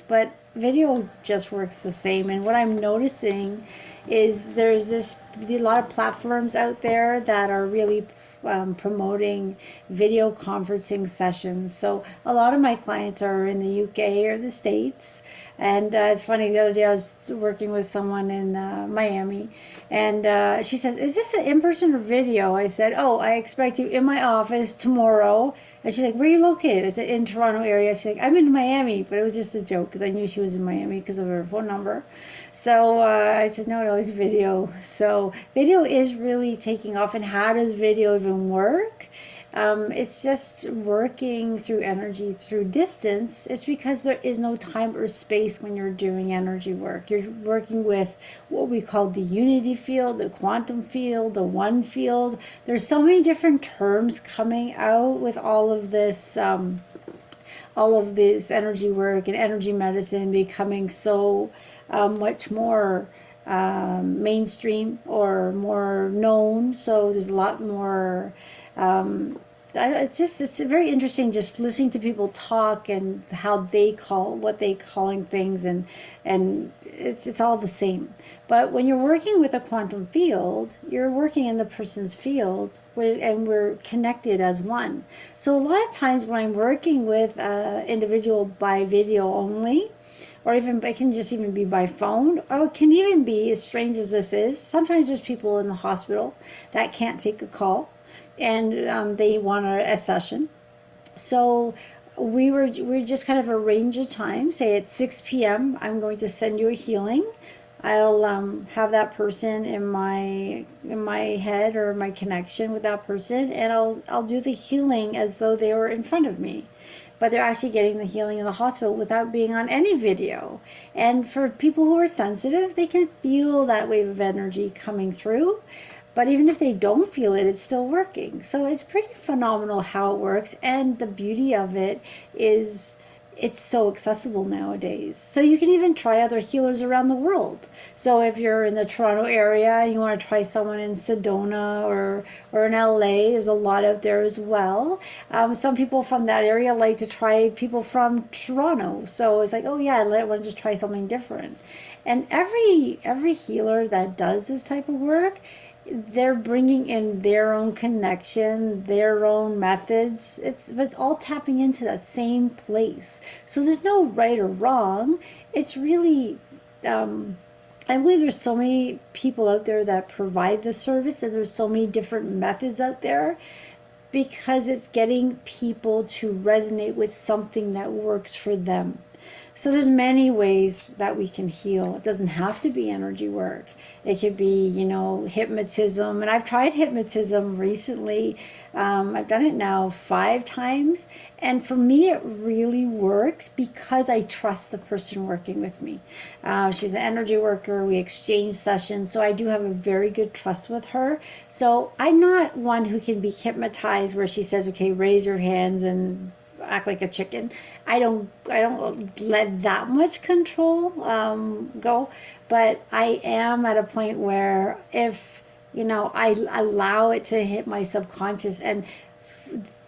but video just works the same. And what I'm noticing is a lot of platforms out there that are really promoting video conferencing sessions. So a lot of my clients are in the UK or the States. And it's funny, the other day I was working with someone in Miami, and she says, "Is this an in-person or video?" I said, "Oh, I expect you in my office tomorrow." And she's like, "Where are you located?" I said, "In Toronto area." She's like, "I'm in Miami," but it was just a joke because I knew she was in Miami because of her phone number. So I said, "No, no, it's video." So video is really taking off. And how does video even work? It's just working through energy, through distance. It's because there is no time or space when you're doing energy work. You're working with what we call the unity field, the quantum field, the one field. There's so many different terms coming out with all of this energy work and energy medicine becoming so much more mainstream or more known. So there's a lot more. It's very interesting just listening to people talk and how they call what they calling things, and it's all the same. But when you're working with a quantum field, you're working in the person's field, and we're connected as one. So a lot of times when I'm working with an individual by video only, or even it can just even be by phone, or it can even be, as strange as this is, sometimes there's people in the hospital that can't take a call, and they want a session. So we just kind of arrange a time. Say at 6 p.m. I'm going to send you a healing. I'll have that person in my head or my connection with that person, and I'll do the healing as though they were in front of me, but they're actually getting the healing in the hospital without being on any video. And for people who are sensitive, they can feel that wave of energy coming through. But even if they don't feel it, it's still working. So it's pretty phenomenal how it works. And the beauty of it is it's so accessible nowadays. So you can even try other healers around the world. So if you're in the Toronto area and you want to try someone in Sedona or in LA, there's a lot out there as well. Some people from that area like to try people from Toronto. So it's like, oh yeah, I want to just try something different. And every healer that does this type of work, they're bringing in their own connection, their own methods. It's all tapping into that same place. So there's no right or wrong. It's really, I believe there's so many people out there that provide the service, and there's so many different methods out there because it's getting people to resonate with something that works for them. So there's many ways that we can heal. It doesn't have to be energy work. It could be, hypnotism. And I've tried hypnotism recently. I've done it now 5 times. And for me, it really works because I trust the person working with me. She's an energy worker. We exchange sessions. So I do have a very good trust with her. So I'm not one who can be hypnotized where she says, okay, raise your hands and act like a chicken. I don't let that much control go, but I am at a point where if I allow it to hit my subconscious, and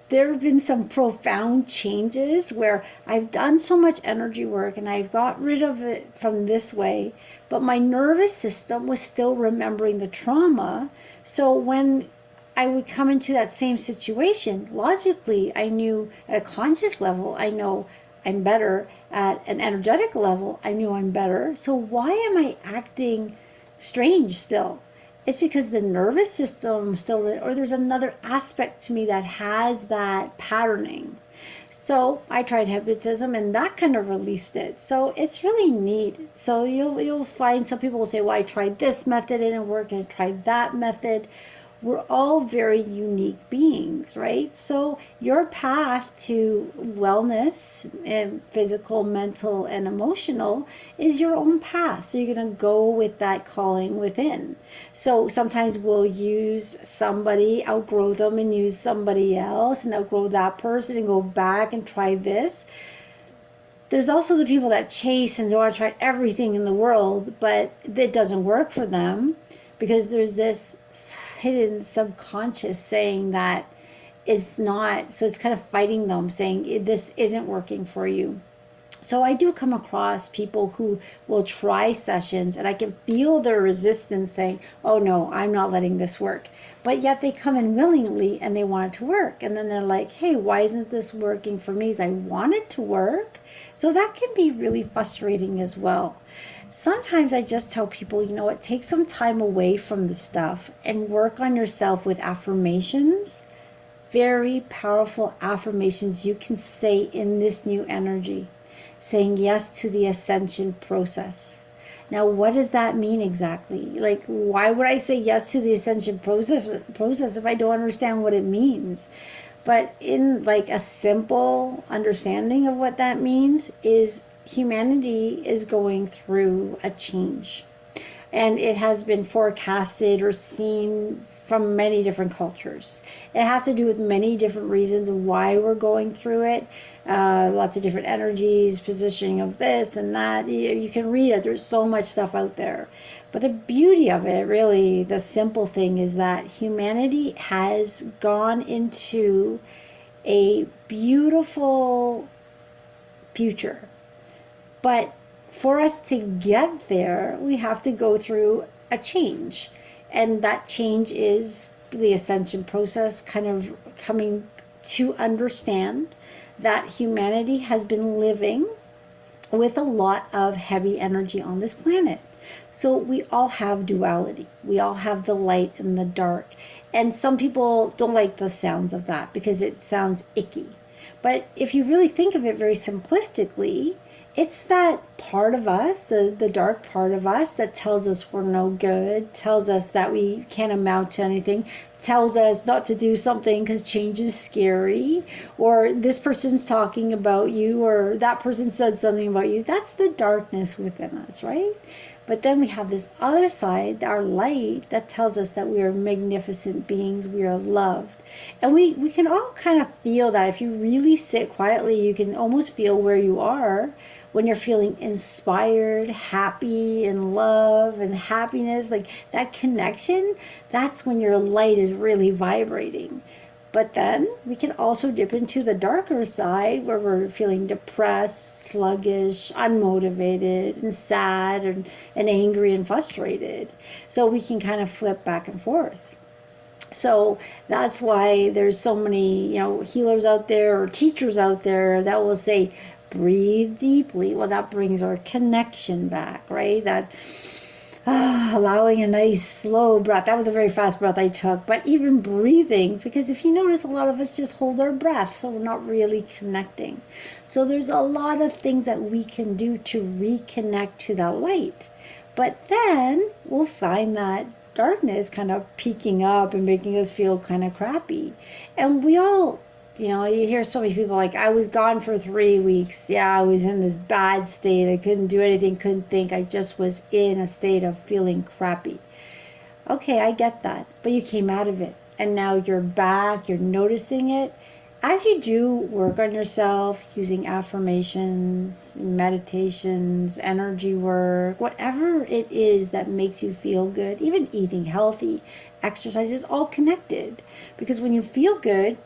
there have been some profound changes where I've done so much energy work and I've got rid of it from this way, but my nervous system was still remembering the trauma. So when I would come into that same situation, logically, I knew at a conscious level, I know I'm better. At an energetic level, I knew I'm better. So why am I acting strange still? It's because the nervous system still, or there's another aspect to me that has that patterning. So I tried hypnotism, and that kind of released it. So it's really neat. So you'll find some people will say, well, I tried this method and it worked, and I tried that method. We're all very unique beings, right? So your path to wellness, and physical, mental, and emotional, is your own path. So you're going to go with that calling within. So sometimes we'll use somebody, outgrow them, and use somebody else, and outgrow that person and go back and try this. There's also the people that chase and want to try everything in the world, but it doesn't work for them because there's this hidden subconscious saying that it's not. So it's kind of fighting them, saying this isn't working for you. So I do come across people who will try sessions and I can feel their resistance saying, oh no, I'm not letting this work. But yet they come in willingly and they want it to work. And then they're like, hey, why isn't this working for me? As I want it to work. So that can be really frustrating as well. Sometimes I just tell people, you know what, take some time away from the stuff and work on yourself with affirmations, very powerful affirmations you can say in this new energy, saying yes to the ascension process. Now, what does that mean exactly? Like, why would I say yes to the ascension process if I don't understand what it means? But in like a simple understanding of what that means is humanity is going through a change, and it has been forecasted or seen from many different cultures. It has to do with many different reasons of why we're going through it. Lots of different energies, positioning of this and that. You can read it. There's so much stuff out there. But the beauty of it, really, the simple thing is that humanity has gone into a beautiful future. But for us to get there, we have to go through a change. And that change is the ascension process, kind of coming to understand that humanity has been living with a lot of heavy energy on this planet. So we all have duality. We all have the light and the dark. And some people don't like the sounds of that because it sounds icky. But if you really think of it very simplistically, it's that part of us, the dark part of us, that tells us we're no good, tells us that we can't amount to anything, tells us not to do something because change is scary, or this person's talking about you, or that person said something about you. That's the darkness within us, right? But then we have this other side, our light, that tells us that we are magnificent beings, we are loved. And we can all kind of feel that. If you really sit quietly, you can almost feel where you are when you're feeling inspired, happy, in love and happiness, like that connection. That's when your light is really vibrating. But then we can also dip into the darker side where we're feeling depressed, sluggish, unmotivated, and sad, and angry and frustrated. So we can kind of flip back and forth. So that's why there's so many, healers out there or teachers out there that will say, breathe deeply. Well, that brings our connection back, right? That allowing a nice slow breath. That was a very fast breath I took. But even breathing, because if you notice, a lot of us just hold our breath, so we're not really connecting. So there's a lot of things that we can do to reconnect to that light. But then we'll find that darkness kind of peeking up and making us feel kind of crappy. And we all, you hear so many people like, I was gone for 3 weeks. Yeah, I was in this bad state. I couldn't do anything, couldn't think. I just was in a state of feeling crappy. Okay, I get that. But you came out of it. And now you're back, you're noticing it. As you do work on yourself using affirmations, meditations, energy work, whatever it is that makes you feel good, even eating healthy, exercise is all connected. Because when you feel good,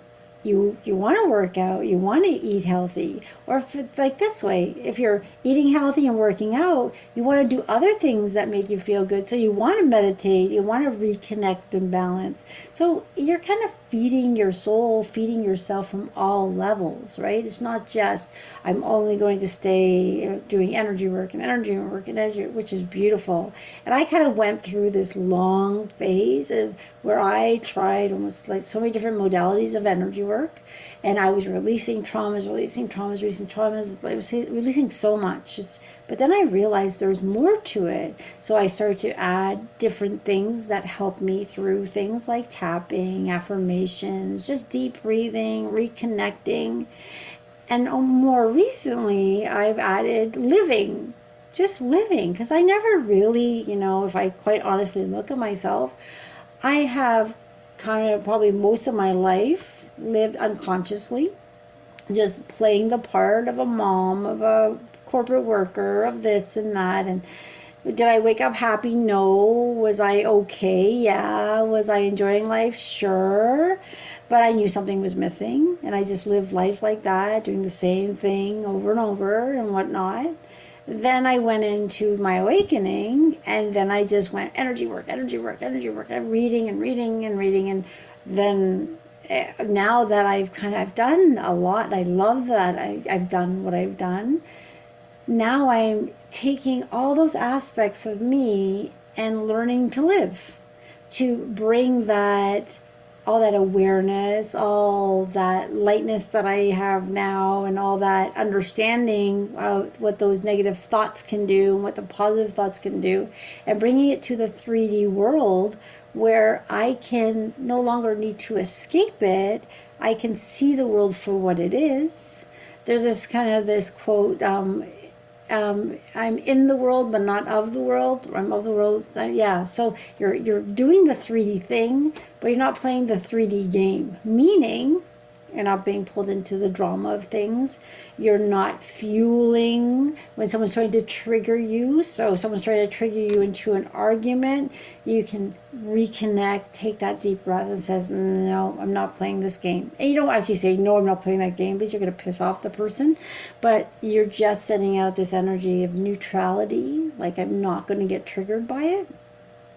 you want to work out, you want to eat healthy. Or if it's like this way, if you're eating healthy and working out, you want to do other things that make you feel good. So you want to meditate, you want to reconnect and balance. So you're kind of feeding your soul, feeding yourself from all levels, right? It's not just, I'm only going to stay doing energy work and energy work and energy, which is beautiful. And I kind of went through this long phase of where I tried almost like so many different modalities of energy work. And I was releasing traumas. I was releasing so much. But then I realized there's more to it. So I started to add different things that help me through things like tapping, affirmations, just deep breathing, reconnecting. And more recently, I've added living, just living. Because I never really, if I quite honestly look at myself, I have kind of probably most of my life lived unconsciously, just playing the part of a mom, of a corporate worker, of this and that. And did I wake up happy? No. Was I okay? Yeah. Was I enjoying life? Sure. but I knew something was missing, and I just lived life like that, doing the same thing over and over and whatnot. Then I went into my awakening, and then I just went energy work, energy work, energy work, and reading and reading and reading. And then now that I've done a lot, I love that I've done what I've done. Now I'm taking all those aspects of me and learning to live, to bring that, all that awareness, all that lightness that I have now, and all that understanding of what those negative thoughts can do and what the positive thoughts can do, and bringing it to the 3D world where I can no longer need to escape it. I can see the world for what it is. There's this kind of this quote, I'm in the world but not of the world. Or I'm of the world. Yeah. So you're doing the 3D thing, but you're not playing the 3D game. Meaning, you're not being pulled into the drama of things. You're not fueling when someone's trying to trigger you. So if someone's trying to trigger you into an argument, you can reconnect, take that deep breath and says, no, I'm not playing this game. And you don't actually say, no, I'm not playing that game, because you're going to piss off the person. But you're just sending out this energy of neutrality, like I'm not going to get triggered by it.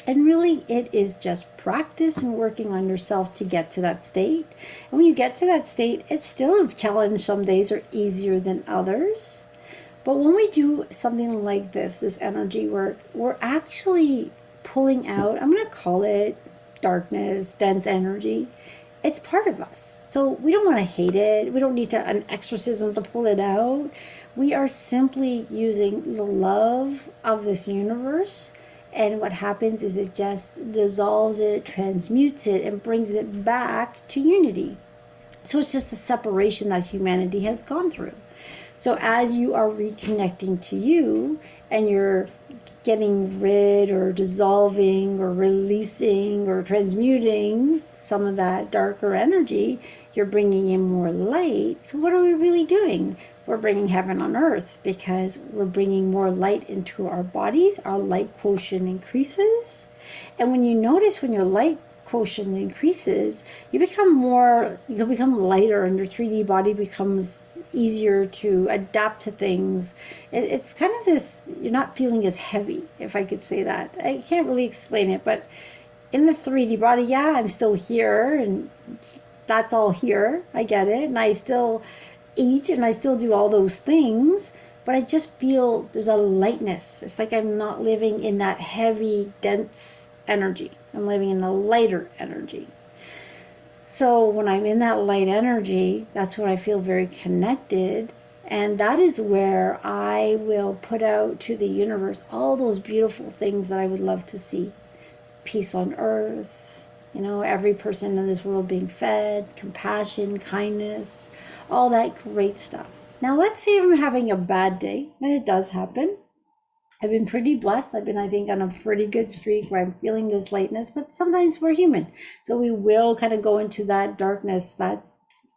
And really, it is just practice and working on yourself to get to that state. And when you get to that state, it's still a challenge. Some days are easier than others. But when we do something like this energy work, we're actually pulling out, I'm going to call it darkness, dense energy. It's part of us. So we don't want to hate it. We don't need an exorcism to pull it out. We are simply using the love of this universe. And what happens is it just dissolves it, transmutes it, and brings it back to unity. So it's just a separation that humanity has gone through. So as you are reconnecting to you, and you're getting rid or dissolving or releasing or transmuting some of that darker energy, you're bringing in more light. So what are we really doing? We're bringing heaven on earth, because we're bringing more light into our bodies. Our light quotient increases. And when you notice, when your light quotient increases, you become lighter, and your 3D body becomes easier to adapt to things. It's kind of this, you're not feeling as heavy, if I could say that. I can't really explain it, but in the 3D body, yeah, I'm still here, and that's all here. I get it. And I still eat, and I still do all those things, but I just feel there's a lightness. It's like I'm not living in that heavy, dense energy. I'm living in the lighter energy. So when I'm in that light energy, that's when I feel very connected. And that is where I will put out to the universe all those beautiful things that I would love to see. Peace on earth, every person in this world being fed, compassion, kindness, all that great stuff. Now, let's say I'm having a bad day, and it does happen. I've been pretty blessed. I've been, I think, on a pretty good streak where I'm feeling this lightness, but sometimes we're human. So we will kind of go into that darkness, that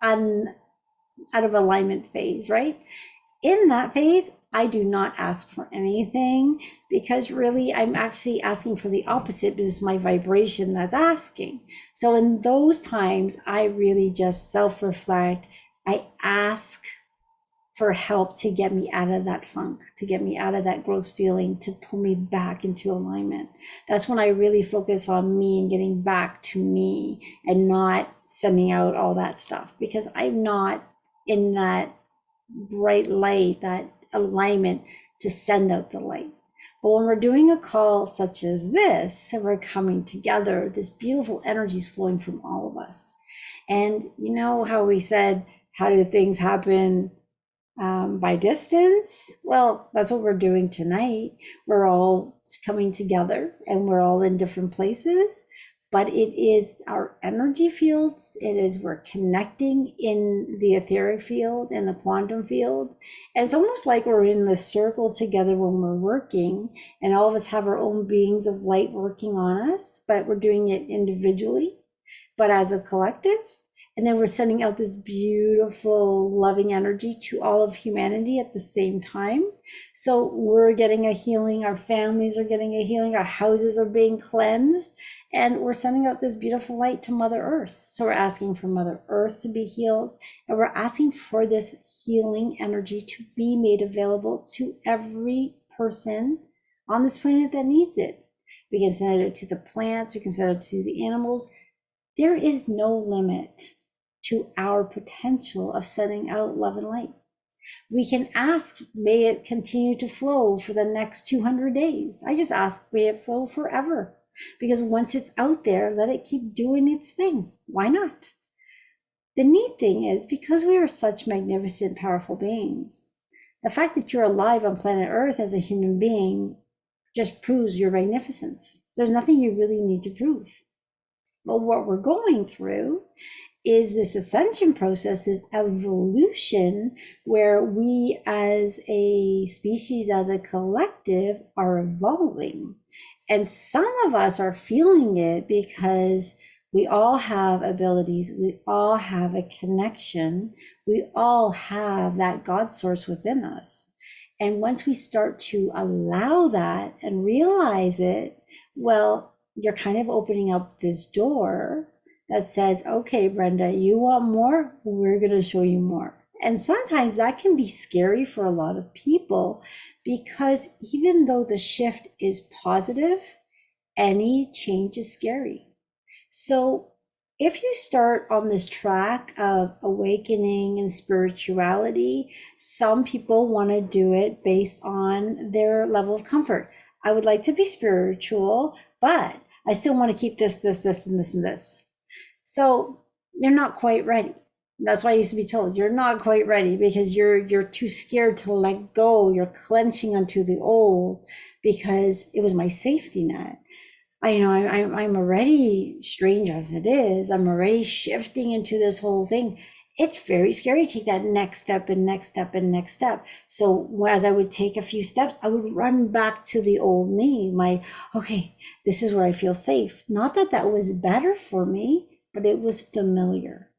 out of alignment phase, right? In that phase, I do not ask for anything, because really I'm actually asking for the opposite, because it's my vibration that's asking. So in those times, I really just self-reflect. I ask for help to get me out of that funk, to get me out of that gross feeling, to pull me back into alignment. That's when I really focus on me and getting back to me, and not sending out all that stuff, because I'm not in that bright light, that alignment to send out the light. But when we're doing a call such as this, and we're coming together, this beautiful energy is flowing from all of us. And you know how we said, how do things happen by distance? Well, that's what we're doing tonight. We're all coming together, and we're all in different places, but it is our energy fields. It is, we're connecting in the etheric field and the quantum field. And it's almost like we're in the circle together when we're working, and all of us have our own beings of light working on us, but we're doing it individually, but as a collective. And then we're sending out this beautiful, loving energy to all of humanity at the same time. So we're getting a healing, our families are getting a healing, our houses are being cleansed. And we're sending out this beautiful light to Mother Earth. So we're asking for Mother Earth to be healed. And we're asking for this healing energy to be made available to every person on this planet that needs it. We can send it to the plants, we can send it to the animals. There is no limit to our potential of sending out love and light. We can ask, may it continue to flow for the next 200 days. I just ask, may it flow forever. Because once it's out there, let it keep doing its thing. Why not? The neat thing is, because we are such magnificent, powerful beings, the fact that you're alive on planet Earth as a human being just proves your magnificence. There's nothing you really need to prove. But what we're going through is this ascension process, this evolution, where we as a species, as a collective, are evolving. And some of us are feeling it because we all have abilities, we all have a connection, we all have that God source within us. And once we start to allow that and realize it, well, you're kind of opening up this door that says, okay, Brenda, you want more? We're going to show you more. And sometimes that can be scary for a lot of people, because even though the shift is positive, any change is scary. So if you start on this track of awakening and spirituality, some people want to do it based on their level of comfort. I would like to be spiritual, but I still want to keep this, and this. So you're not quite ready. That's why I used to be told you're not quite ready, because you're too scared to let go. You're clenching onto the old because it was my safety net. I'm already, strange as it is, I'm already shifting into this whole thing. It's very scary to take that next step and next step and next step. So as I would take a few steps, I would run back to the old me, okay, this is where I feel safe. Not that that was better for me, but it was familiar.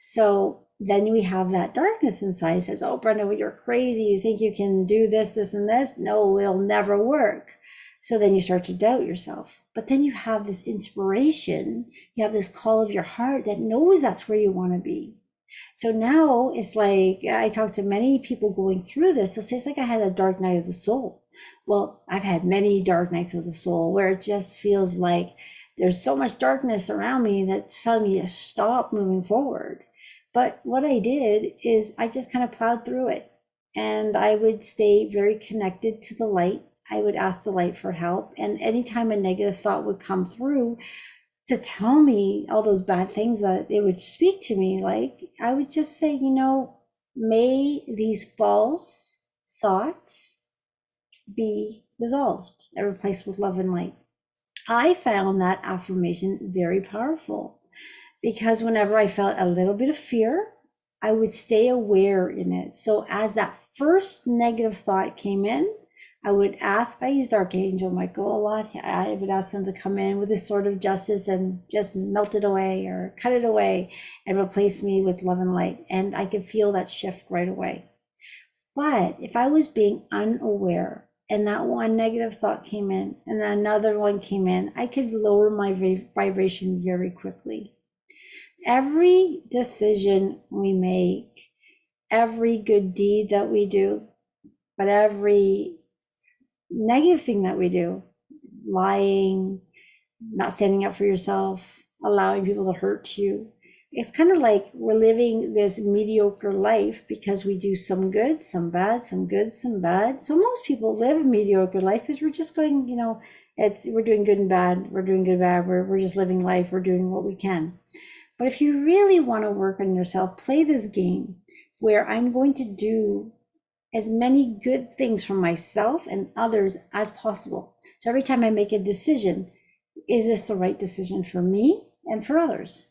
So then we have that darkness inside. It says, oh, Brenda, well, you're crazy. You think you can do this, this, and this? No, it'll never work. So then you start to doubt yourself. But then you have this inspiration, you have this call of your heart that knows that's where you want to be. So now it's like, I talk to many people going through this. So say it's like I had a dark night of the soul. Well, I've had many dark nights of the soul where it just feels like there's so much darkness around me that telling me to stop moving forward. But what I did is I just kind of plowed through it, and I would stay very connected to the light. I would ask the light for help. And anytime a negative thought would come through to tell me all those bad things that it would speak to me, like, I would just say, may these false thoughts be dissolved and replaced with love and light. I found that affirmation very powerful, because whenever I felt a little bit of fear, I would stay aware in it. So as that first negative thought came in, I would ask, I used Archangel Michael a lot. I would ask him to come in with this sort of justice and just melt it away or cut it away and replace me with love and light. And I could feel that shift right away. But if I was being unaware and that one negative thought came in and then another one came in, I could lower my vibration very quickly. Every decision we make, every good deed that we do, but every negative thing that we do, lying, not standing up for yourself, allowing people to hurt you, it's kind of like we're living this mediocre life because we do some good, some bad, some good, some bad. So most people live a mediocre life because we're just going, we're doing good and bad, we're doing good and bad, we're just living life, we're doing what we can. But if you really want to work on yourself, play this game where I'm going to do as many good things for myself and others as possible. So every time I make a decision, is this the right decision for me and for others?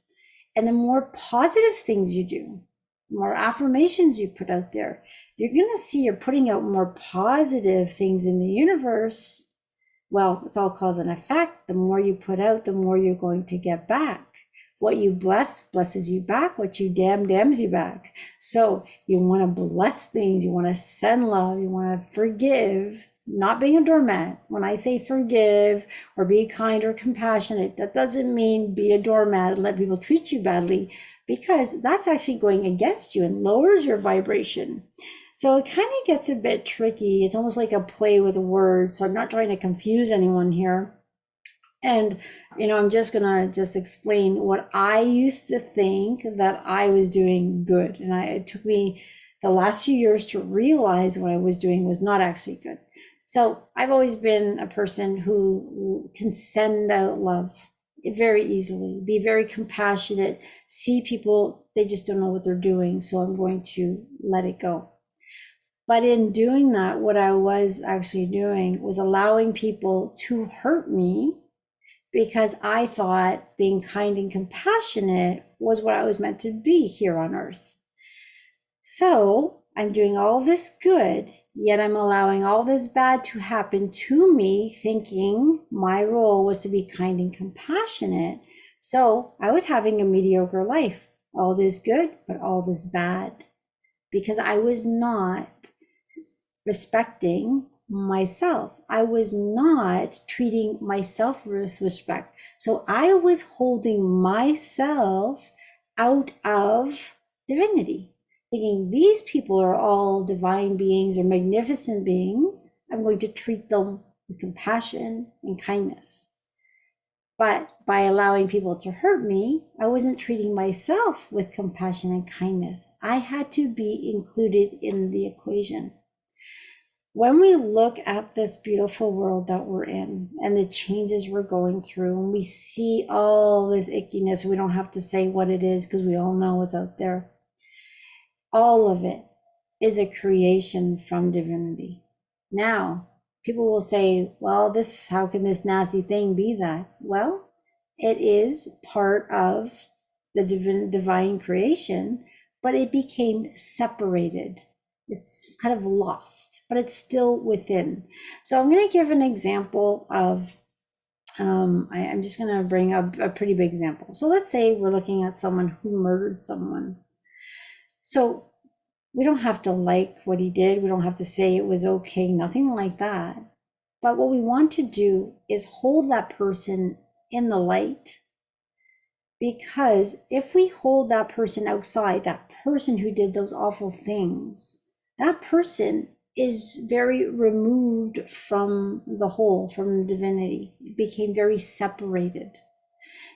And the more positive things you do, the more affirmations you put out there, you're going to see you're putting out more positive things in the universe. Well, it's all cause and effect. The more you put out, the more you're going to get back. What you bless blesses you back. What you damns you back. So you want to bless things. You want to send love. You want to forgive. not being a doormat. When I say forgive or be kind or compassionate, that doesn't mean be a doormat and let people treat you badly, because that's actually going against you and lowers your vibration. So it kind of gets a bit tricky. It's almost like a play with words. So I'm not trying to confuse anyone here. And, I'm just gonna just explain what I used to think that I was doing good. And it took me the last few years to realize what I was doing was not actually good. So I've always been a person who can send out love very easily, be very compassionate, see people, they just don't know what they're doing. So I'm going to let it go. But in doing that, what I was actually doing was allowing people to hurt me, because I thought being kind and compassionate was what I was meant to be here on earth. So I'm doing all this good, yet I'm allowing all this bad to happen to me, thinking my role was to be kind and compassionate. So I was having a mediocre life, all this good, but all this bad, because I was not respecting myself. I was not treating myself with respect. So I was holding myself out of divinity, thinking these people are all divine beings or magnificent beings. I'm going to treat them with compassion and kindness. But by allowing people to hurt me, I wasn't treating myself with compassion and kindness. I had to be included in the equation. When we look at this beautiful world that we're in and the changes we're going through, and we see all this ickiness, we don't have to say what it is because we all know what's out there. All of it is a creation from divinity. Now, people will say, well, how can this nasty thing be that? Well, it is part of the divine creation, but it became separated. It's kind of lost, but it's still within. So I'm going to give an example of, I'm just going to bring up a pretty big example. So let's say we're looking at someone who murdered someone. So we don't have to like what he did. We don't have to say it was okay, nothing like that. But what we want to do is hold that person in the light. Because if we hold that person outside, that person who did those awful things, that person is very removed from the whole, from the divinity. It became very separated.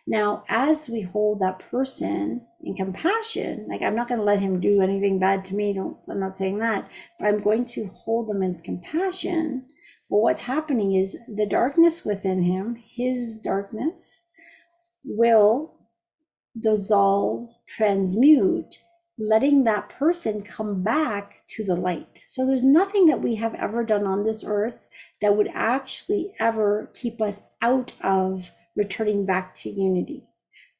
Now, as we hold that person in compassion, like I'm not going to let him do anything bad to me, I'm not saying that, but I'm going to hold them in compassion. Well, what's happening is the darkness within him, his darkness, will dissolve, transmute, letting that person come back to the light. So there's nothing that we have ever done on this earth that would actually ever keep us out of returning back to unity.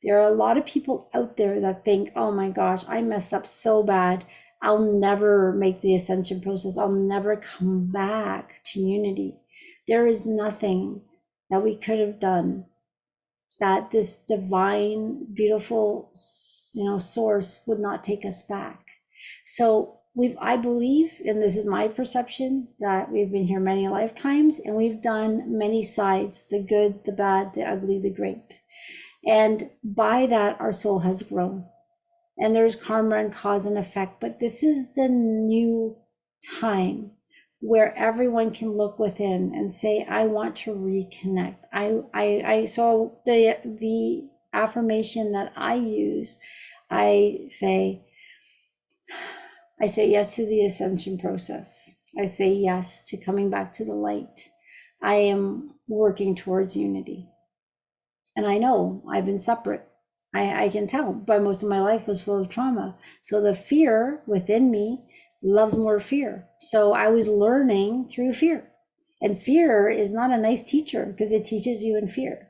There are a lot of people out there that think, oh my gosh, I messed up so bad. I'll never make the ascension process. I'll never come back to unity. There is nothing that we could have done that this divine, beautiful, source would not take us back. So I believe, and this is my perception, that we've been here many lifetimes and we've done many sides, the good, the bad, the ugly, the great. And by that, our soul has grown. And there's karma and cause and effect, but this is the new time where everyone can look within and say, I want to reconnect. So the affirmation that I use, I say yes to the ascension process. I say yes to coming back to the light. I am working towards unity. And I know I've been separate. I can tell, but most of my life was full of trauma. So the fear within me loves more fear. So I was learning through fear. And fear is not a nice teacher because it teaches you in fear.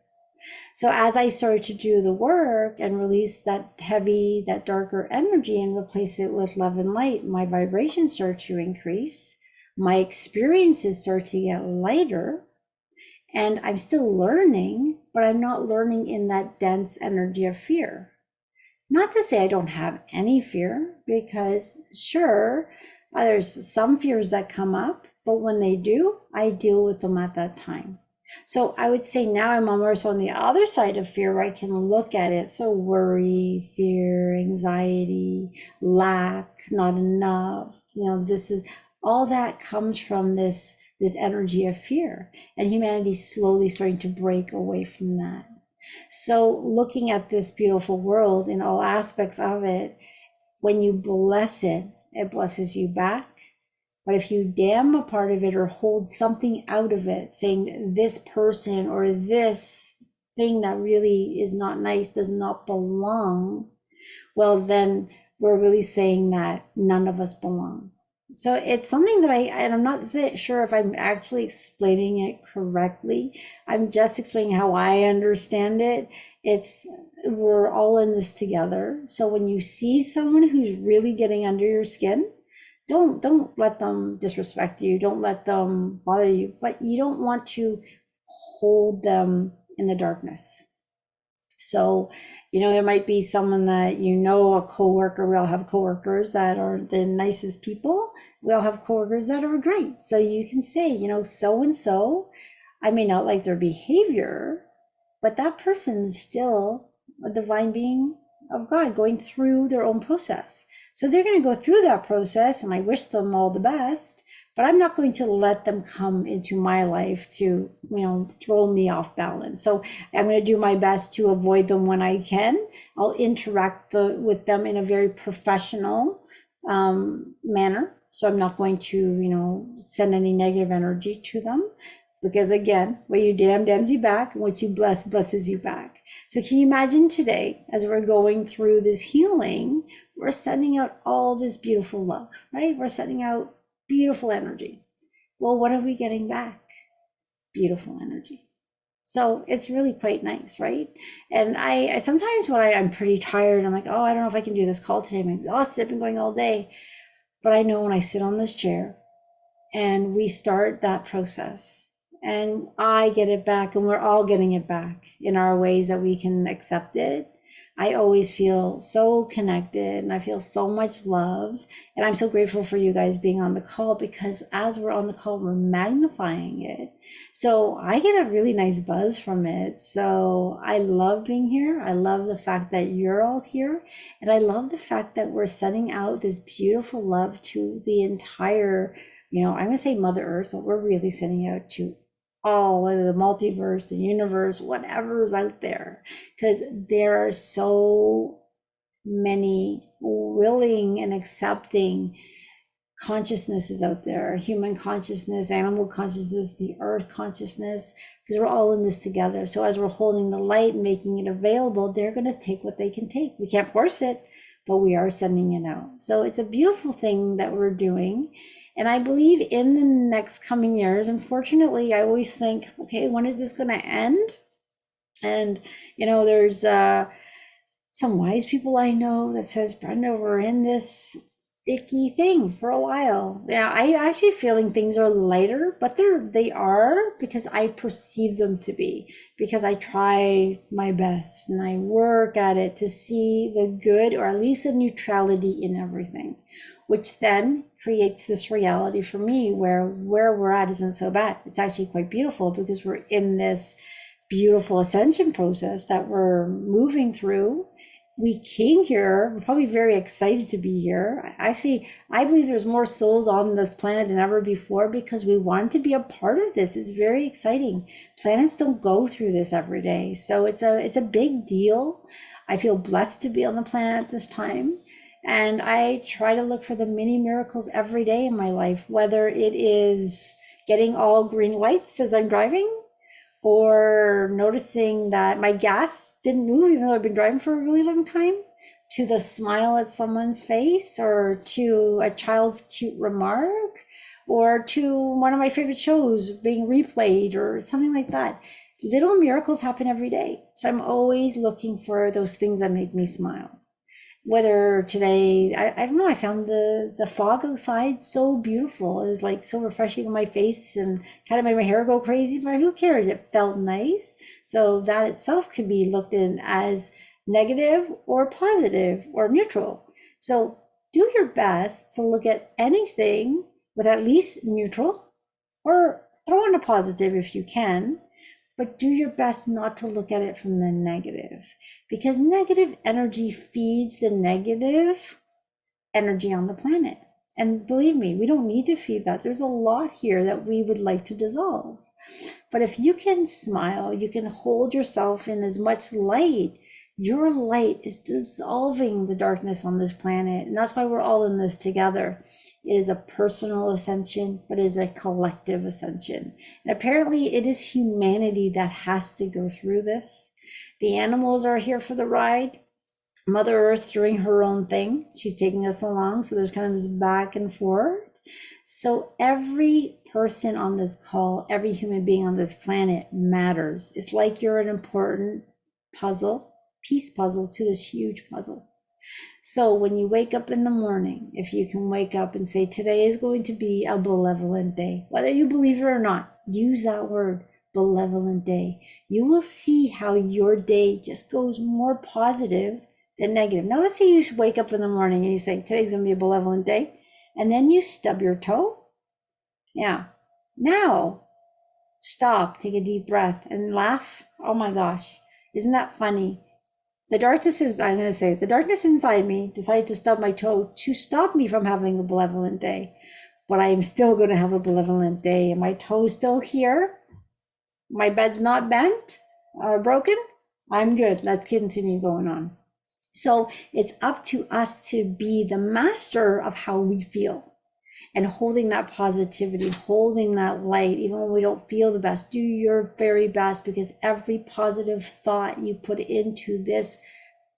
So as I started to do the work and release that heavy, that darker energy and replace it with love and light, my vibrations start to increase. My experiences start to get lighter. And I'm still learning, but I'm not learning in that dense energy of fear. Not to say I don't have any fear, because sure, there's some fears that come up, but when they do, I deal with them at that time. So I would say now I'm almost on the other side of fear where I can look at it. So worry, fear, anxiety, lack, not enough. This is all that comes from this energy of fear. And humanity's slowly starting to break away from that. So looking at this beautiful world in all aspects of it, when you bless it, it blesses you back. But if you damn a part of it or hold something out of it, saying this person or this thing that really is not nice does not belong, well, then we're really saying that none of us belong. So it's something that and I'm not sure if I'm actually explaining it correctly. I'm just explaining how I understand it. We're all in this together. So when you see someone who's really getting under your skin, don't let them disrespect you. Don't let them bother you, but you don't want to hold them in the darkness. So, there might be someone that, a coworker. We all have coworkers that are the nicest people. We all have coworkers that are great. So you can say, so and so, I may not like their behavior, but that person is still a divine being of God going through their own process. So they're going to go through that process, and I wish them all the best, but I'm not going to let them come into my life to, throw me off balance. So I'm going to do my best to avoid them when I can. I'll interact with them in a very professional manner. So I'm not going to, send any negative energy to them. Because again, what you damn damns you back, and what you bless blesses you back. So can you imagine today, as we're going through this healing, we're sending out all this beautiful love, right? We're sending out beautiful energy. Well, what are we getting back? Beautiful energy. So it's really quite nice, right? And I sometimes when I'm pretty tired, I'm like, oh, I don't know if I can do this call today. I'm exhausted. I've been going all day. But I know when I sit on this chair and we start that process, and I get it back, and we're all getting it back in our ways that we can accept it, I always feel so connected, and I feel so much love. And I'm so grateful for you guys being on the call, because as we're on the call, we're magnifying it. So I get a really nice buzz from it. So I love being here. I love the fact that you're all here. And I love the fact that we're sending out this beautiful love to the entire, I'm going to say Mother Earth, but we're really sending out to all, whether the multiverse, the universe, whatever's out there, because there are so many willing and accepting consciousnesses out there, human consciousness, animal consciousness, the earth consciousness, because we're all in this together. So as we're holding the light and making it available, they're going to take what they can take. We can't force it, but we are sending it out. So it's a beautiful thing that we're doing. And I believe in the next coming years, unfortunately, I always think, okay, when is this going to end? And, there's some wise people I know that says, Brenda, we're in this icky thing for a while. Yeah, I actually feeling things are lighter, but they are, because I perceive them to be, because I try my best and I work at it to see the good, or at least the neutrality in everything, which then creates this reality for me where we're at isn't so bad. It's actually quite beautiful, because we're in this beautiful ascension process that we're moving through. We came here, we're probably very excited to be here. Actually, I believe there's more souls on this planet than ever before, because we want to be a part of this. It's very exciting. Planets don't go through this every day. So it's a big deal. I feel blessed to be on the planet at this time. And I try to look for the mini miracles every day in my life, whether it is getting all green lights as I'm driving, or noticing that my gas didn't move even though I've been driving for a really long time, to the smile at someone's face, or to a child's cute remark, or to one of my favorite shows being replayed, or something like that. Little miracles happen every day. So I'm always looking for those things that make me smile. Whether today, I don't know, I found the fog outside so beautiful. It was like so refreshing on my face and kind of made my hair go crazy, but who cares? It felt nice. So that itself could be looked in as negative or positive or neutral. So do your best to look at anything with at least neutral or throw in a positive if you can, but do your best not to look at it from the negative, because negative energy feeds the negative energy on the planet. And believe me, we don't need to feed that. There's a lot here that we would like to dissolve. But if you can smile, you can hold yourself in as much light. Your light is dissolving the darkness on this planet. And that's why we're all in this together. It is a personal ascension, but it is a collective ascension. And apparently, it is humanity that has to go through this. The animals are here for the ride. Mother Earth's doing her own thing. She's taking us along. So there's kind of this back and forth. So every person on this call, every human being on this planet matters. It's like you're an important piece puzzle to this huge puzzle. So when you wake up in the morning, if you can wake up and say, today is going to be a benevolent day, whether you believe it or not, use that word, benevolent day. You will see how your day just goes more positive than negative. Now, let's say you wake up in the morning and you say, today's going to be a benevolent day, and then you stub your toe. Yeah. Now, stop, take a deep breath, and laugh. Oh my gosh, isn't that funny? The darkness is, I'm going to say, the darkness inside me decided to stub my toe to stop me from having a benevolent day. But I am still going to have a benevolent day. And my toe's still here. My bed's not bent or broken. I'm good. Let's continue going on. So it's up to us to be the master of how we feel. And holding that positivity, holding that light, even when we don't feel the best, do your very best, because every positive thought you put into this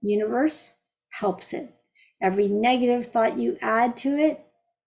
universe helps it. Every negative thought you add to it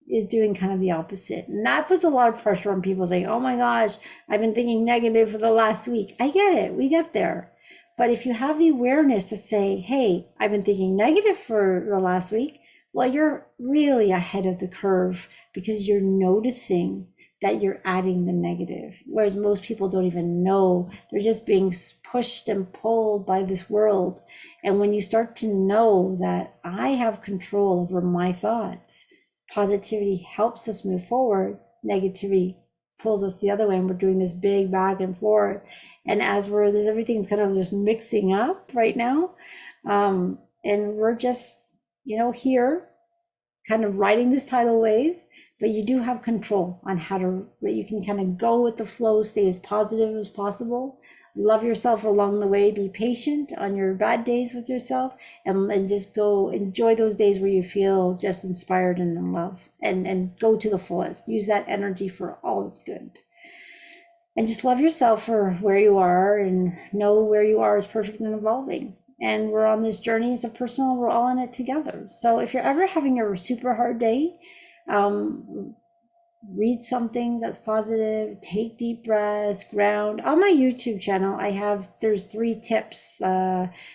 is doing kind of the opposite. And that puts a lot of pressure on people saying, oh my gosh, I've been thinking negative for the last week. I get it. We get there. But if you have the awareness to say, hey, I've been thinking negative for the last week, well, you're really ahead of the curve, because you're noticing that you're adding the negative, whereas most people don't even know. They're just being pushed and pulled by this world. And when you start to know that I have control over my thoughts, positivity helps us move forward, negativity pulls us the other way, and we're doing this big back and forth. And as everything's kind of just mixing up right now, and we're just here kind of riding this tidal wave, but you do have control on you can kind of go with the flow, stay as positive as possible, love yourself along the way, be patient on your bad days with yourself, and just go enjoy those days where you feel just inspired and in love, and go to the fullest. Use that energy for all that's good. And just love yourself for where you are, and know where you are is perfect and evolving. And we're on this journey as a personal, we're all in it together. So if you're ever having a super hard day, read something that's positive, take deep breaths, ground. On my YouTube channel, there's 3 tips.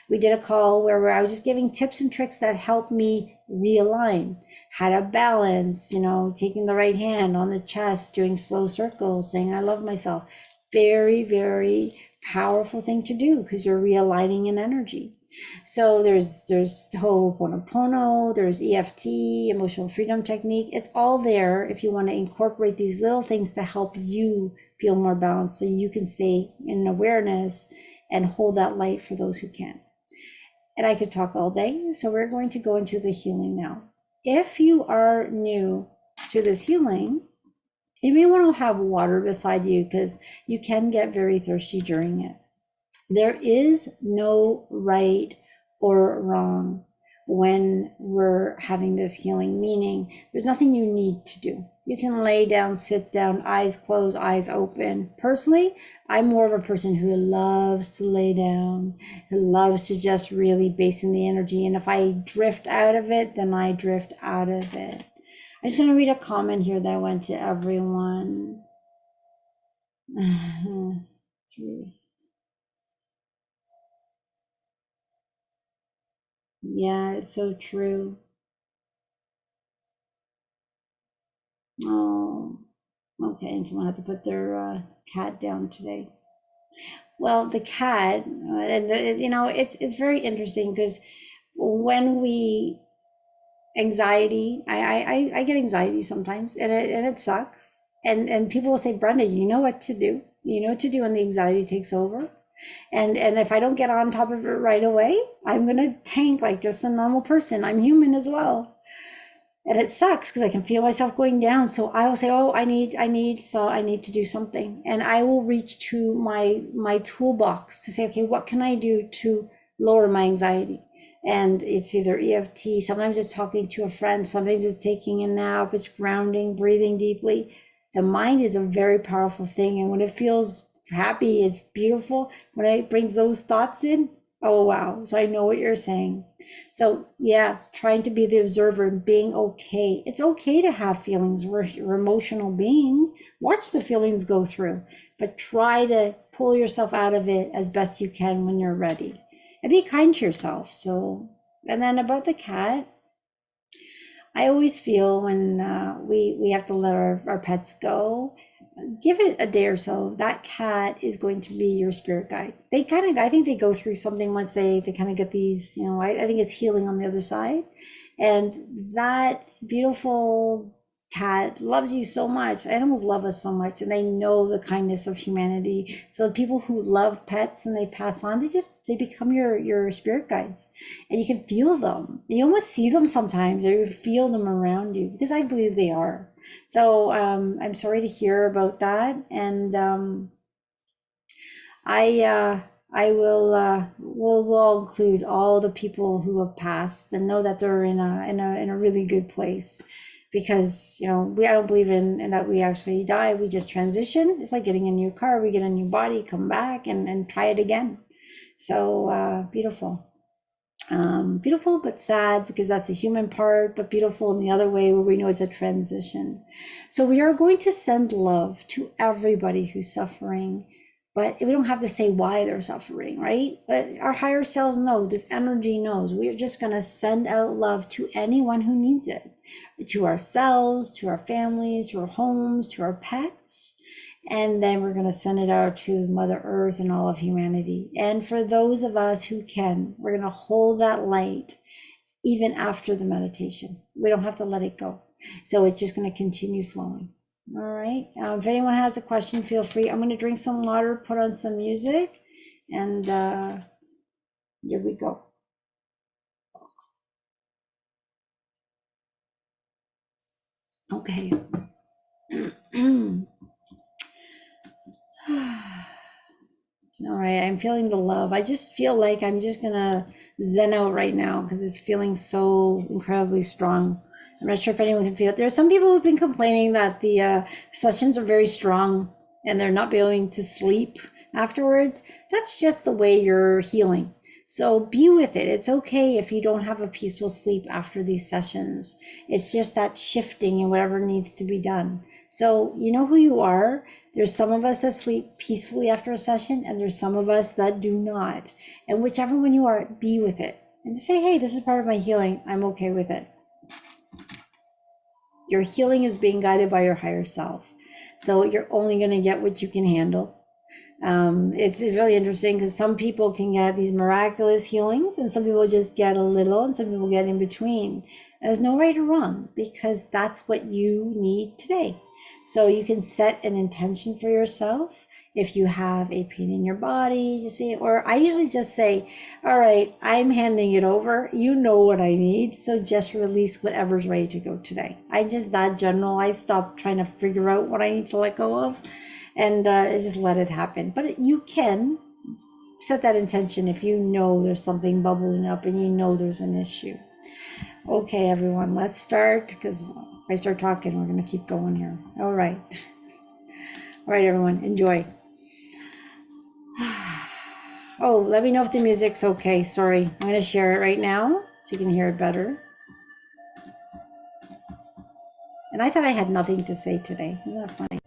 We did a call where I was just giving tips and tricks that help me realign, how to balance, taking the right hand on the chest, doing slow circles, saying, I love myself. Very, very powerful thing to do, because you're realigning an energy. So there's Ho'oponopono, there's EFT, emotional freedom technique. It's all there if you want to incorporate these little things to help you feel more balanced, so you can stay in awareness and hold that light for those who can. And I could talk all day, so we're going to go into the healing now. If you are new to this healing, you may want to have water beside you, because you can get very thirsty during it. There is no right or wrong when we're having this healing, meaning there's nothing you need to do. You can lay down, sit down, eyes closed, eyes open. Personally, I'm more of a person who loves to lay down, who loves to just really base in the energy. And if I drift out of it, then I drift out of it. I'm just going to read a comment here that went to everyone. 3. Yeah, it's so true. Oh, okay. And someone had to put their cat down today. Well, the cat, it's very interesting, because when anxiety, I get anxiety sometimes, and it sucks. And people will say, Brenda, you know what to do. You know what to do when the anxiety takes over. And if I don't get on top of it right away, I'm gonna tank like just a normal person. I'm human as well. And it sucks because I can feel myself going down. So I will say, oh, I need to do something. And I will reach to my toolbox to say, okay, what can I do to lower my anxiety? And it's either EFT, sometimes it's talking to a friend, sometimes it's taking a nap, it's grounding, breathing deeply. The mind is a very powerful thing. And when it feels happy, it's beautiful. When it brings those thoughts in, oh wow. So I know what you're saying. So yeah, trying to be the observer and being okay. It's okay to have feelings. We're emotional beings. Watch the feelings go through, but try to pull yourself out of it as best you can when you're ready. And be kind to yourself. So, and then about the cat, I always feel when we have to let our pets go, give it a day or so. That cat is going to be your spirit guide. They kind of, I think they go through something once they kind of get these, you know, I think it's healing on the other side. And that beautiful cat loves you so much. Animals love us so much, and they know the kindness of humanity. So the people who love pets and they pass on, they become your spirit guides, and you can feel them. You almost see them sometimes, or you feel them around you because I believe they are. So I'm sorry to hear about that, and I I will include all the people who have passed and know that they're in a really good place, because you know I don't believe in that we actually die. We just transition. It's like getting a new car. We get a new body, come back and try it again. So beautiful. Beautiful but sad, because that's the human part, but beautiful in the other way where we know it's a transition. So we are going to send love to everybody who's suffering, but we don't have to say why they're suffering, right? But our higher selves know, this energy knows. We're just going to send out love to anyone who needs it, to ourselves, to our families, to our homes, to our pets. And then we're going to send it out to Mother Earth and all of humanity. And for those of us who can, we're going to hold that light even after the meditation. We don't have to let it go. So it's just going to continue flowing. All right. If anyone has a question, feel free. I'm going to drink some water, put on some music, and here we go. Okay. All right, I'm feeling the love. I just feel like I'm just gonna zen out right now because it's feeling so incredibly strong. I'm not sure if anyone can feel it. There are some people who've been complaining that the sessions are very strong and they're not being able to sleep afterwards. That's just the way you're healing. So be with it. It's okay if you don't have a peaceful sleep after these sessions. It's just that shifting and whatever needs to be done. So you know who you are. There's some of us that sleep peacefully after a session, and there's some of us that do not. And whichever one you are, be with it. And just say, hey, this is part of my healing. I'm okay with it. Your healing is being guided by your higher self. So you're only going to get what you can handle. It's really interesting because some people can get these miraculous healings and some people just get a little and some people get in between. There's no right or wrong because that's what you need today. So you can set an intention for yourself. If you have a pain in your body, just say, or I usually just say, all right, I'm handing it over. You know what I need. So just release whatever's ready to go today. I just that general. I stopped trying to figure out what I need to let go of and just let it happen. But you can set that intention if you know there's something bubbling up and you know there's an issue. Okay, everyone, let's start because if I start talking, we're going to keep going here. All right. All right, everyone, enjoy. Oh, let me know if the music's okay. Sorry, I'm going to share it right now so you can hear it better. And I thought I had nothing to say today. Isn't that funny?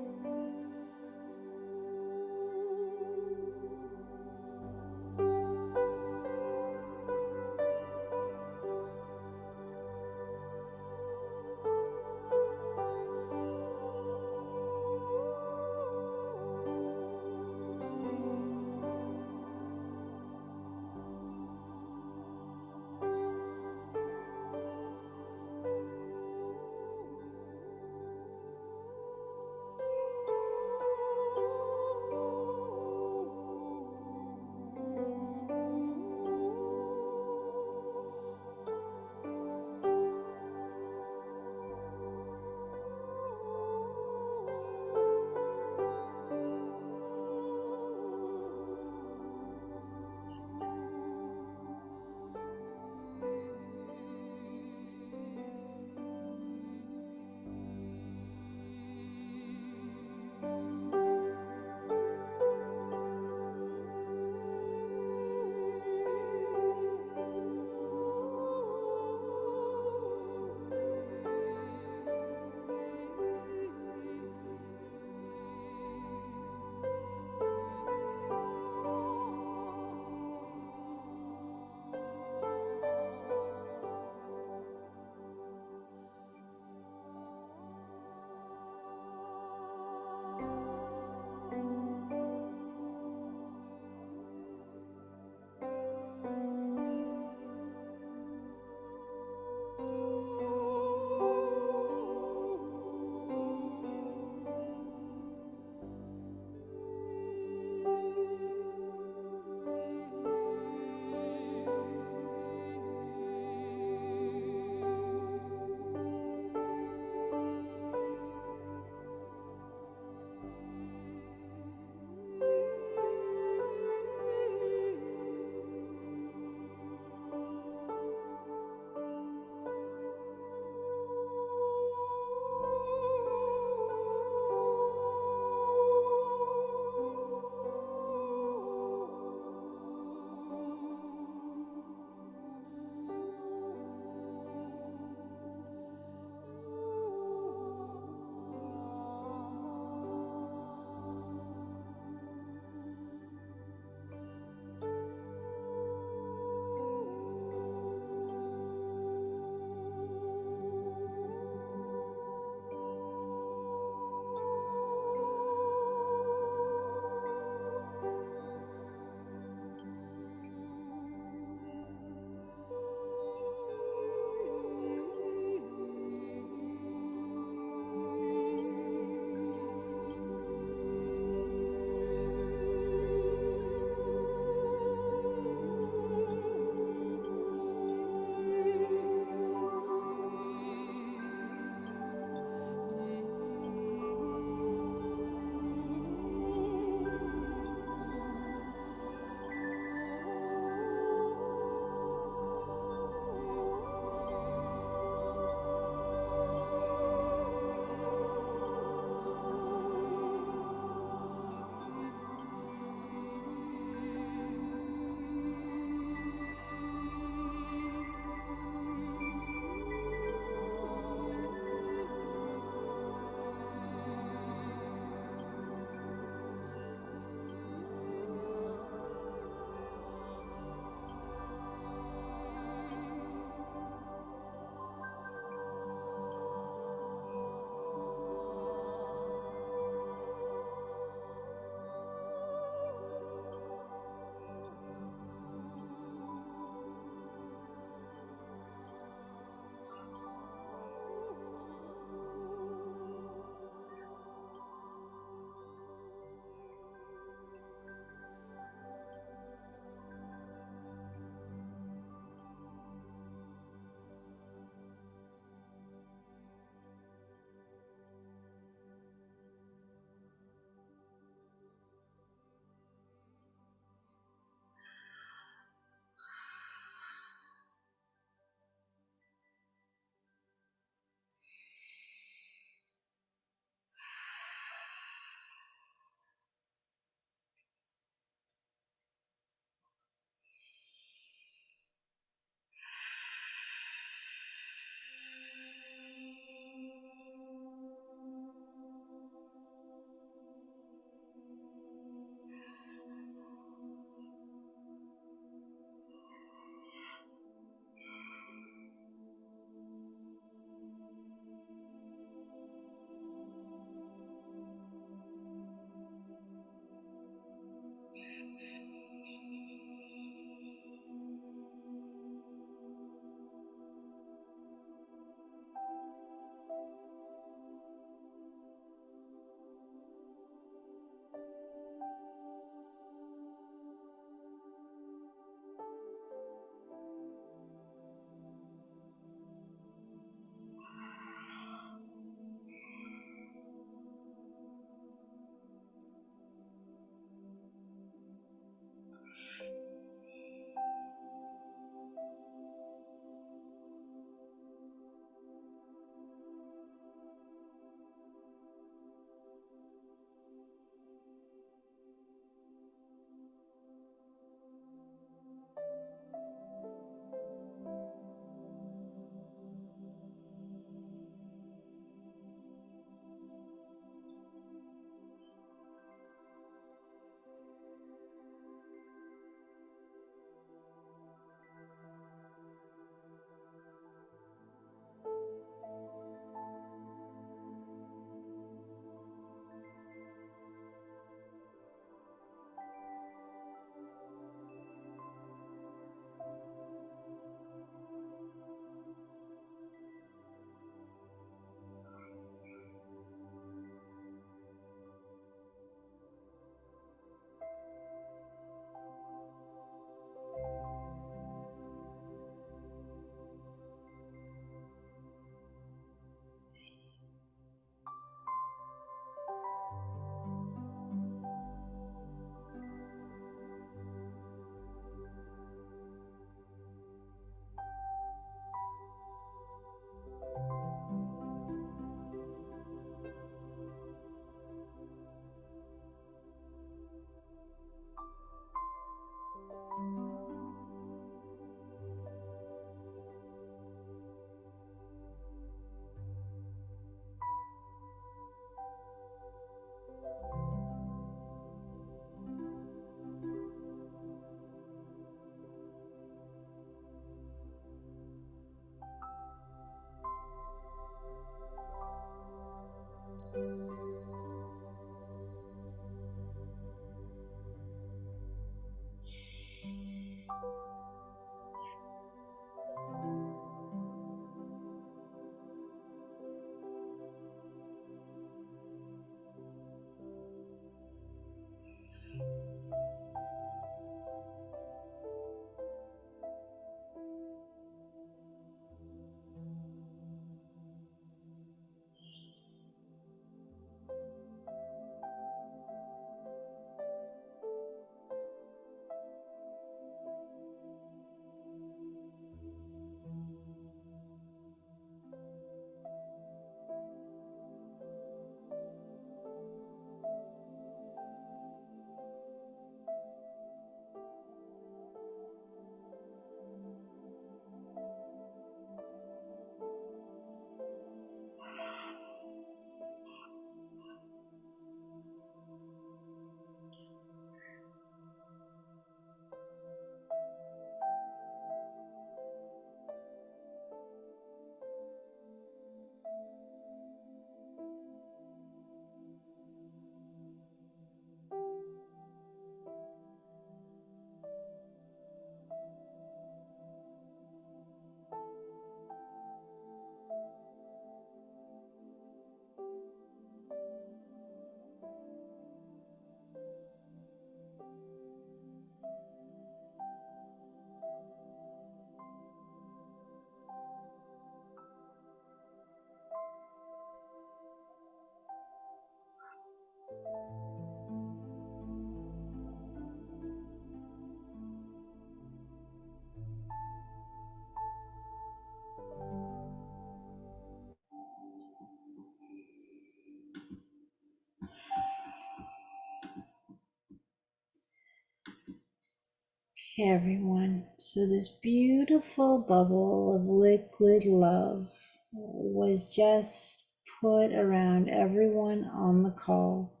Okay, everyone. So, this beautiful bubble of liquid love was just put around everyone on the call,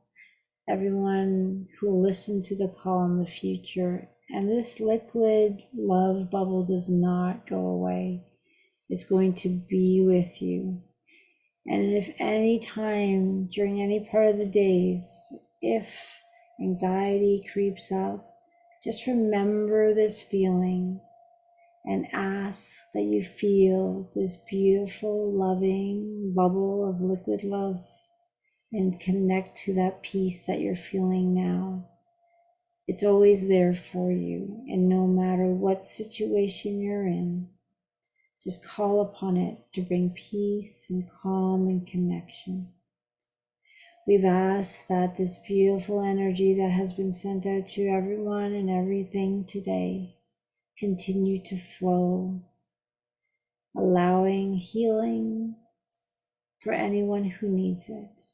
everyone who will listen to the call in the future. And this liquid love bubble does not go away, it's going to be with you. And if any time during any part of the days, if anxiety creeps up, just remember this feeling and ask that you feel this beautiful, loving bubble of liquid love and connect to that peace that you're feeling now. It's always there for you, and no matter what situation you're in, just call upon it to bring peace and calm and connection. We've asked that this beautiful energy that has been sent out to everyone and everything today continue to flow, allowing healing for anyone who needs it.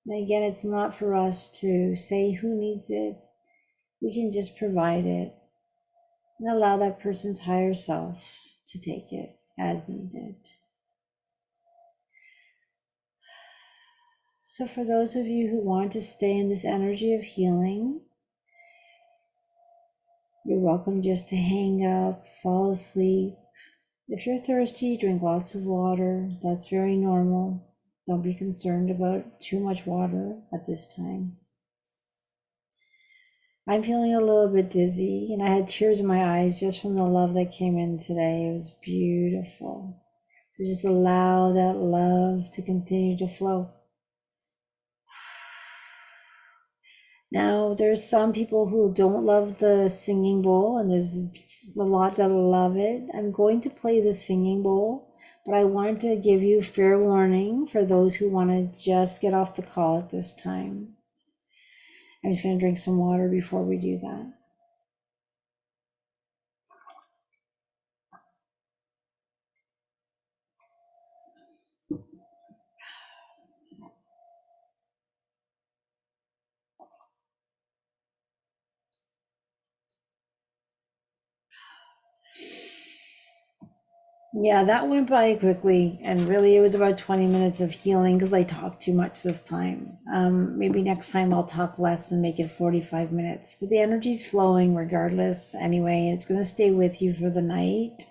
And again, it's not for us to say who needs it. We can just provide it and allow that person's higher self to take it as needed. So for those of you who want to stay in this energy of healing, you're welcome just to hang up, fall asleep. If you're thirsty, drink lots of water. That's very normal. Don't be concerned about too much water at this time. I'm feeling a little bit dizzy, and I had tears in my eyes just from the love that came in today. It was beautiful. So just allow that love to continue to flow. Now, there's some people who don't love the singing bowl, and there's a lot that love it. I'm going to play the singing bowl, but I wanted to give you fair warning for those who want to just get off the call at this time. I'm just going to drink some water before we do that. Yeah, that went by quickly, and really it was about 20 minutes of healing because I talked too much this time. Maybe next time I'll talk less and make it 45 minutes, but the energy's flowing regardless anyway. It's going to stay with you for the night.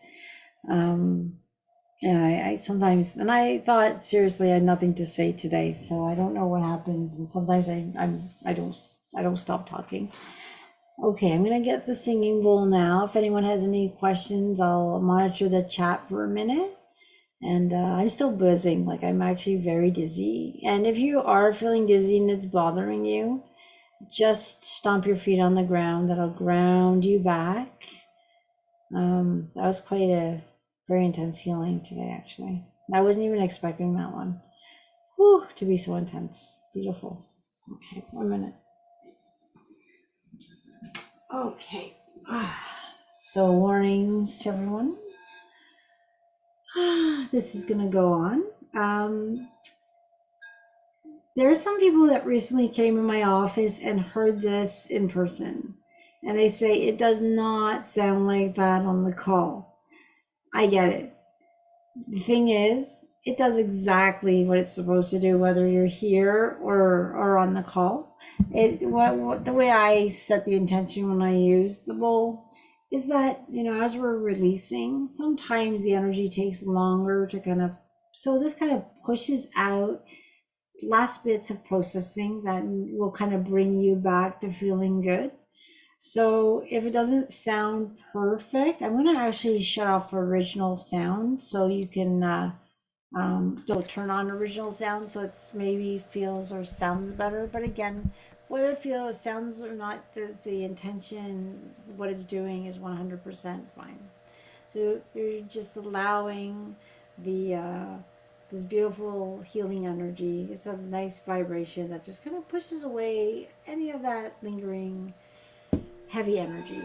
Yeah, I sometimes, and I thought seriously I had nothing to say today, so I don't know what happens, and sometimes I don't stop talking. Okay, I'm gonna get the singing bowl now. If anyone has any questions, I'll monitor the chat for a minute. And I'm still buzzing, like I'm actually very dizzy. And if you are feeling dizzy and it's bothering you, just stomp your feet on the ground. That'll ground you back. That was quite a very intense healing today, actually. I wasn't even expecting that one. Whew, to be so intense. Beautiful. Okay, 1 minute. Okay. So warnings to everyone. This is gonna go on. There are some people that recently came in my office and heard this in person, and they say it does not sound like that on the call. I get it. The thing is, it does exactly what it's supposed to do, whether you're here or on the call. The way I set the intention when I use the bowl is that, as we're releasing, sometimes the energy takes longer to kind of, so this kind of pushes out last bits of processing that will kind of bring you back to feeling good. So if it doesn't sound perfect, I'm going to actually shut off original sound so you can don't turn on original sound so it's maybe feels or sounds better. But again, whether it feels sounds or not, the intention, what it's doing is 100% fine. So you're just allowing the this beautiful healing energy. It's a nice vibration that just kind of pushes away any of that lingering heavy energy.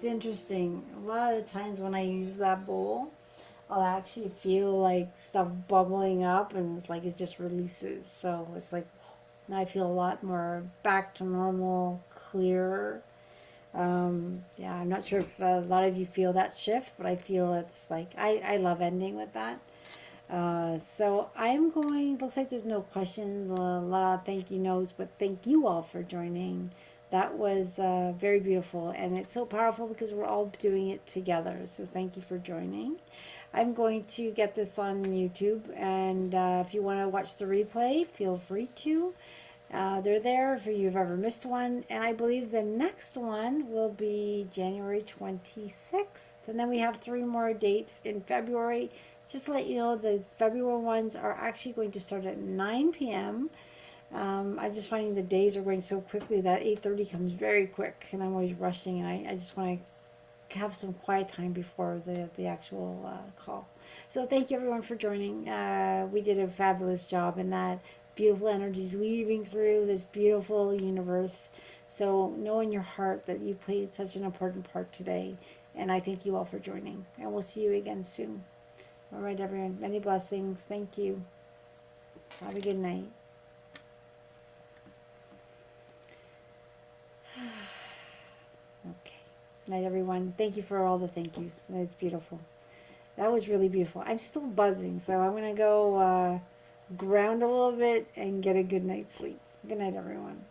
interesting. A lot of the times when I use that bowl, I'll actually feel like stuff bubbling up, and it's like it just releases. So it's like now I feel a lot more back to normal, clearer. Yeah, I'm not sure if a lot of you feel that shift, but I feel it's like I love ending with that. So I'm going, looks like there's no questions, a lot of thank you notes, but thank you all for joining. That was very beautiful, and it's so powerful because we're all doing it together. So thank you for joining. I'm going to get this on YouTube, and if you want to watch the replay, feel free to. They're there if you've ever missed one, and I believe the next one will be January 26th, and then we have 3 more dates in February. Just to let you know, the February ones are actually going to start at 9 p.m. I'm just finding the days are going so quickly that 8:30 comes very quick, and I'm always rushing, and I just want to have some quiet time before the actual call. So thank you everyone for joining. We did a fabulous job in that. Beautiful energies weaving through this beautiful universe. So know in your heart that you played such an important part today. And I thank you all for joining. And we'll see you again soon. All right, everyone. Many blessings. Thank you. Have a good night. Okay. Night, everyone. Thank you for all the thank yous. It's beautiful. That was really beautiful. I'm still buzzing, so I'm going to go ground a little bit and get a good night's sleep. Good night, everyone.